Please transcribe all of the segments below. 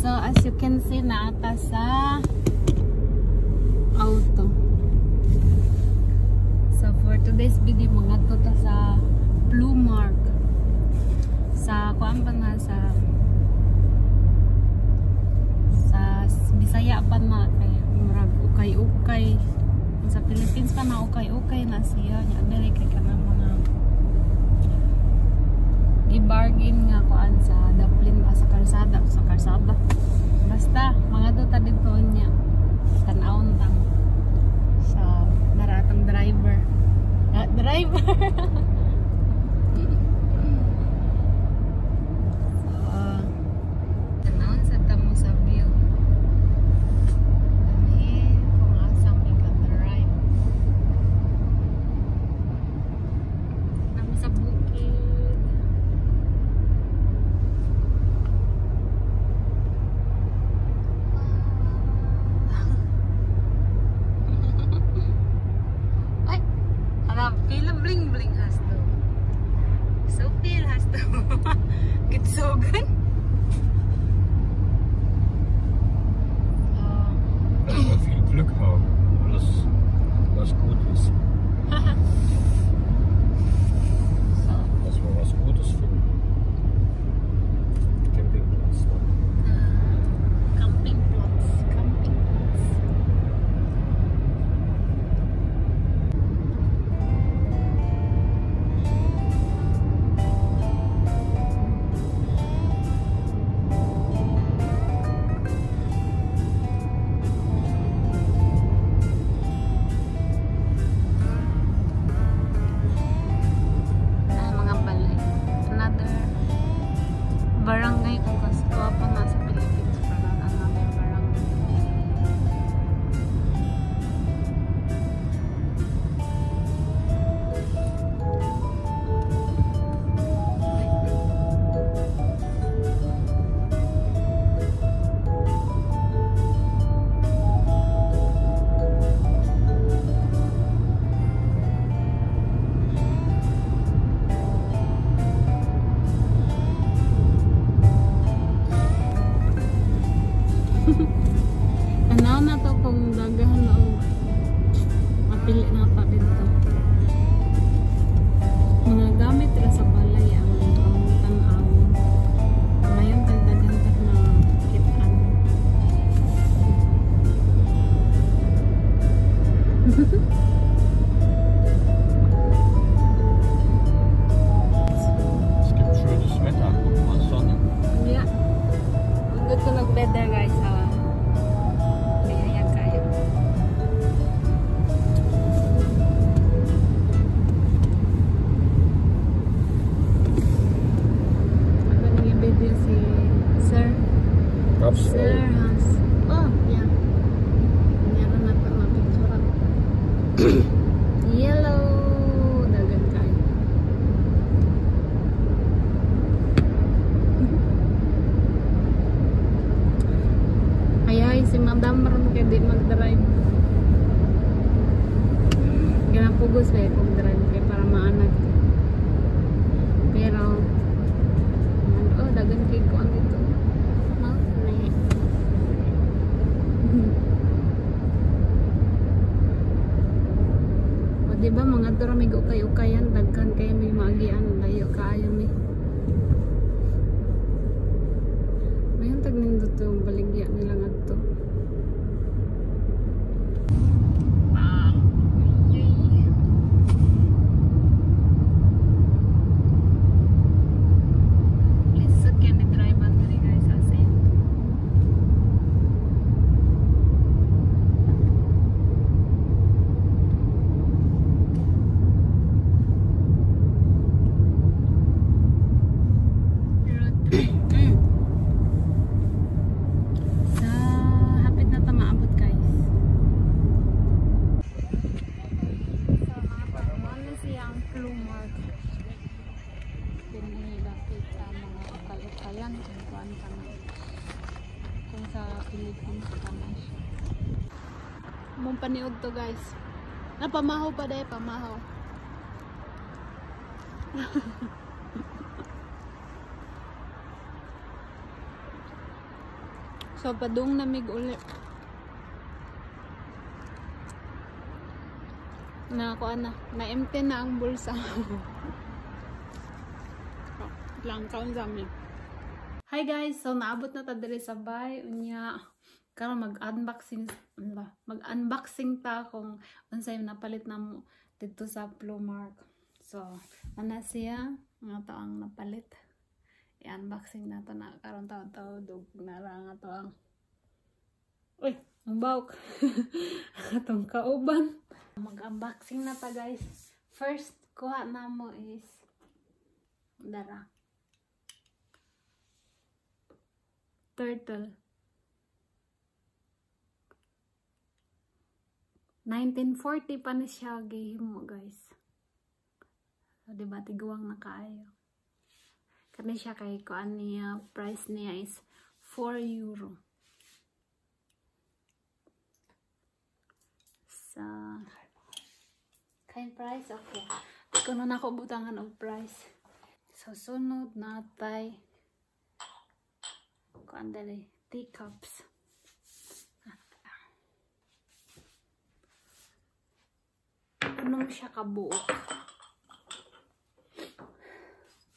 So as you can see, naata sa auto. So for today's video, mga to sa Blue Mark. Sa kuan pa na sa Bisaya pa na kay murag ukay-ukay. Sa Philippines pa na ukay-ukay na siya nya America ka na mga i-bargain nga kuan sa Dublin sa kalsada basta mga duta dito niya tan-aon tang sa naratang driver tan-aon sa tamo sa view ani kung asang we got the right nami sa bukid. Film bling bling has to. So feel has to. Get so good. Viel Glück haben, was gut ist. Dass wir was Gutes finden. Campingplatz. Campingplatz. Barangay kung kasi ko pa nasa Philippines parang another barangay. Ano na to kung dagahan na mapili na pa dito. Mga gamit ra sa balay ang tanaw. Ngayon dagdagan ta na kitaan. Es gibt schönes Wetter, guck mal, Sonne. Ja. Ang gusto nag-weather guys ha. Sir Hans. Oh, yeah. Meron na pa mga picture. Yellow. Dagan kayo. Ay, si Madam Ron kaya di mag-drive. Ganapugos kaya kung drive kaya para maanag. Pero, oh, dagan kayo ko ang dito. Diba mga doramigo kayo kayan dagkan kayo may maagian layo kaayo mi mayon tag nindot yung baligya nila ngadto. Kung sa Philippines mong paniod to guys. Napamahaw pa dahil pamahaw. So padung namig uli. Na ako na-empty na ang bulsa. Lang kaon sami. Hi guys, so naabot na ta diri sa bay unya karon mag-unboxing ta kung unsay napalit namo dito sa Plumark. So ana siya nga to ang napalit. I-unboxing na to na karon taw dug na lang ato ang uy, ang bawk. Atong kauban. Mag-unboxing na ta guys. First kuha namo is dara. Turtle. 1940 pa ni siya gihimo guys. So diba tiguang na kaayo. Kani siya kay kuan niya, price niya is 4 euro. So kay price okay. Kuno na ko butangan og price. So sunod natay kuan dali teacups. Anong siya kabuok?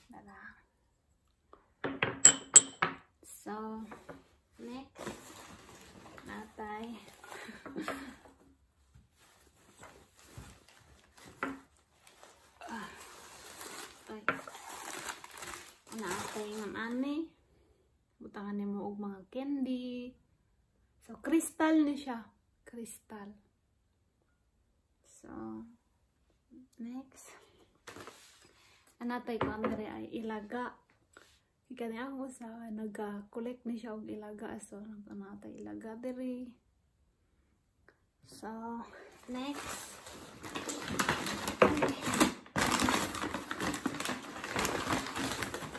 Dala. So next natay natay ng ani butangan ni mo og mga candy. So crystal ni siya, crystal. So next anatay ko andre ay ilaga. Ikani ako sa naga-collect ni siya og ilaga, so anatay ilaga diri. So next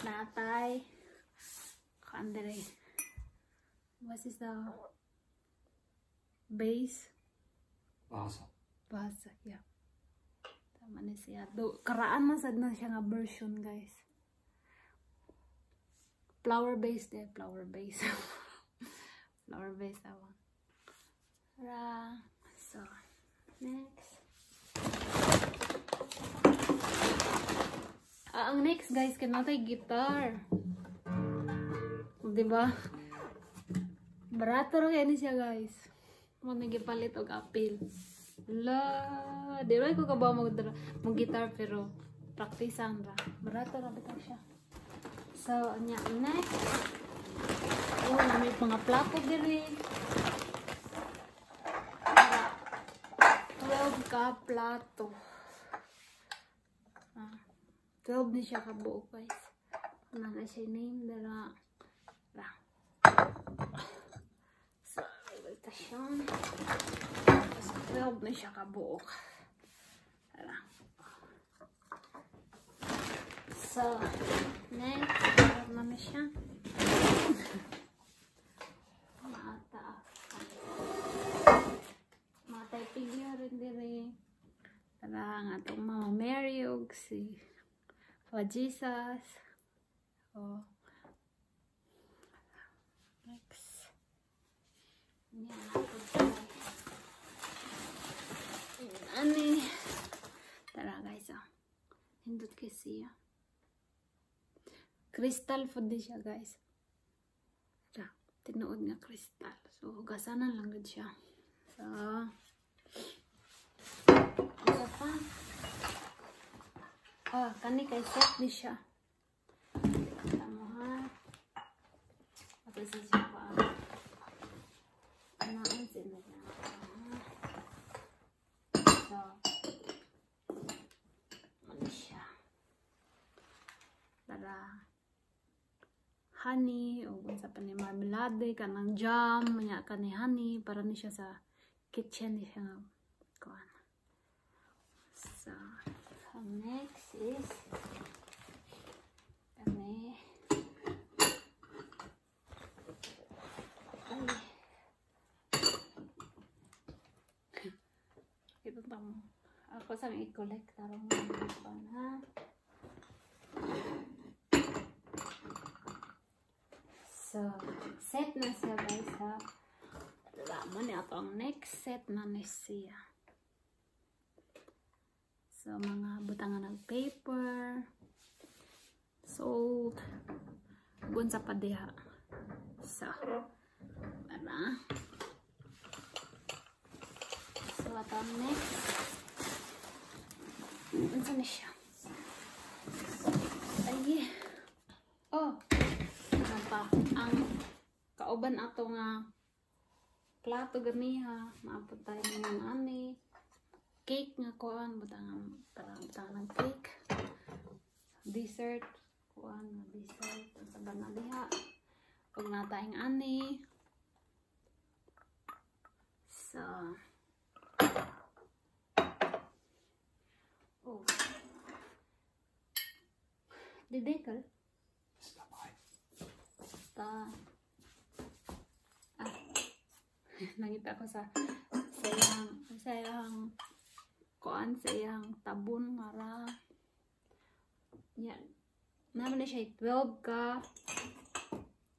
natay andre what is the base? Basa, yeah. Tama na siya. Karaan man sad na siya nga version, guys. Flower base de, flower base. Flower base awa. So, next. Ang next, guys, kanatay guitar. Diba? Barato rin yan siya, guys. Nagipalit og apil. La, di ba ko kabaw mag guitar pero praktisan ra. Barato ra bitaw siya. So, anya next. Oh, may mga plato diri. 12 ka plato. 12 ni siya kabuo, guys. Ano na siya name dara. So, ito siya. 12 na siya kabuok. So, next, na siya. Matay figure rin diri. Tara nga itong Mama Mary og si Jesus. Oh. Next. Ani. Tara guys, hindot kasi crystal food din siya, guys. Tara, tinuod nga crystal. So, hugasanan lang gud siya. So, isa pa. Kani kay set di siya. Tama ha. At isa siya pa. Ano ang sinila? So, ano siya? Tara. Honey, o kung sa pa ni marmelade, kanang jam, manya ka ni honey, para ni siya sa kitchen, di siya nga kuhan. So, next is kami ito tamo ako sa i-collect tarong mga ha. So, set na siya guys ha. Lama niya ito ang next set na siya. So, mga butangan ng paper. Salt. Bunsa pa diha. So, ano? So, ito ang next. Bunsa na siya. Ay. Oh. Ano pa? Ang kauban ato nga plato ganiha. Maapot tayo ng ani. Cake nga kuan. Butangan ng cake. Dessert. Kuan nga dessert. Sa banaliha. Kung nataing ani. So. Oh. Didekel. Ta. Nangita ko sa sayang kuan sayang tabon mara. Yan. Naman na siya 12 ka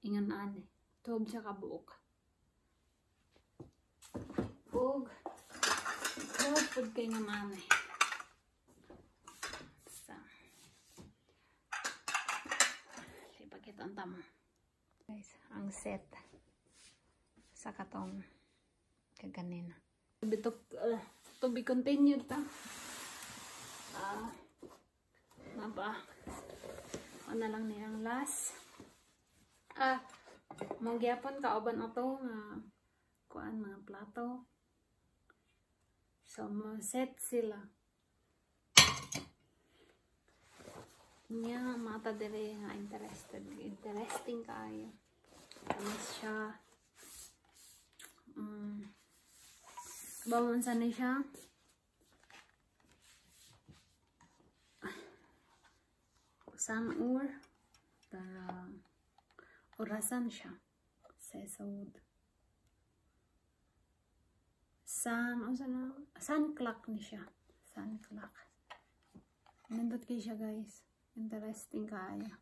ingan ani. 12 siya ka buok. Og 12 pud kay nga ani. Sa. Lipakita ang tamo. Guys, ang set sa katong kaganina. To be continued ta. Maba. Ano lang nilang last. Magyapon kauban ato nga kuan mga plato. So, set sila. Nya mata dire nga interesting kayo. Ano siya? Bawon sana siya. San ur tara orasan siya. Sesod. Sun clock ni siya. Sun clock. Nandot kayo siya guys. Interesting kaya.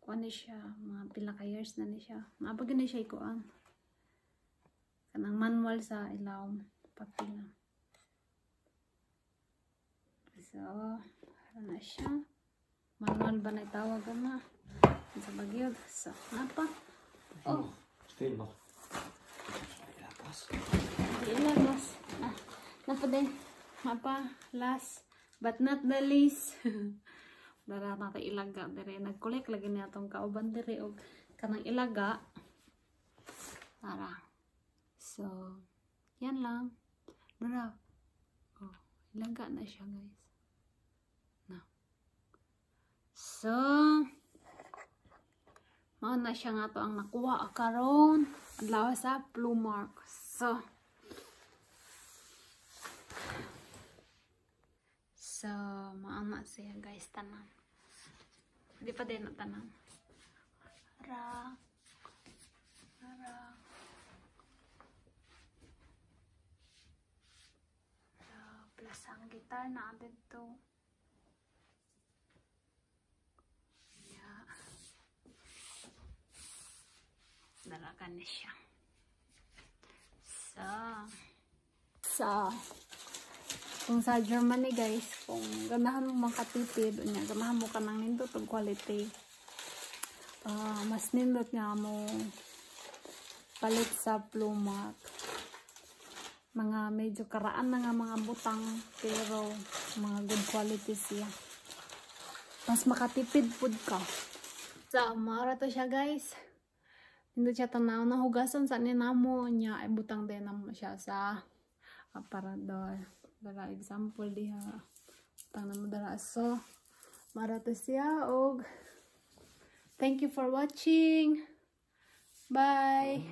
Kuan ni siya. Mga pila ka years na ni siya. Mapag na siya ikuan. Kanang manual sa ilaw. Papila. So, ano na siya. Manual ba na itawag na? Sa bagyod. So, apa? Oh. Stil nog. Ilagos. Napa din. Apa? Last but not the least. Dara natin ilaga. Dere, nag-collect lagi niya itong kauban dere. O kanang ilaga. Tara. So, yan lang. Dara. Oh, ilaga na siya guys. Na. So, mao na siya nga to ang nakuha karon adlaw sa Plumark. So mao na siya guys tanan. Di pa din na tanan. Plus ang gitar na dito. Dalakan na siya. Kung sa Germany guys, kung ganahan mo makatipid, ganahan mo ka ng nindot ang quality, mas nindot nga mo palit sa Plumark. Mga medyo karaan na nga mga butang, pero mga good quality siya. Mas makatipid food ka. So, maara to siya guys. Hindi siya tanaw na hugasan sa ninamo niya ay butang din na siya sa aparador. Dala example diha. Butang na mo dala. So, marato siya og thank you for watching. Bye.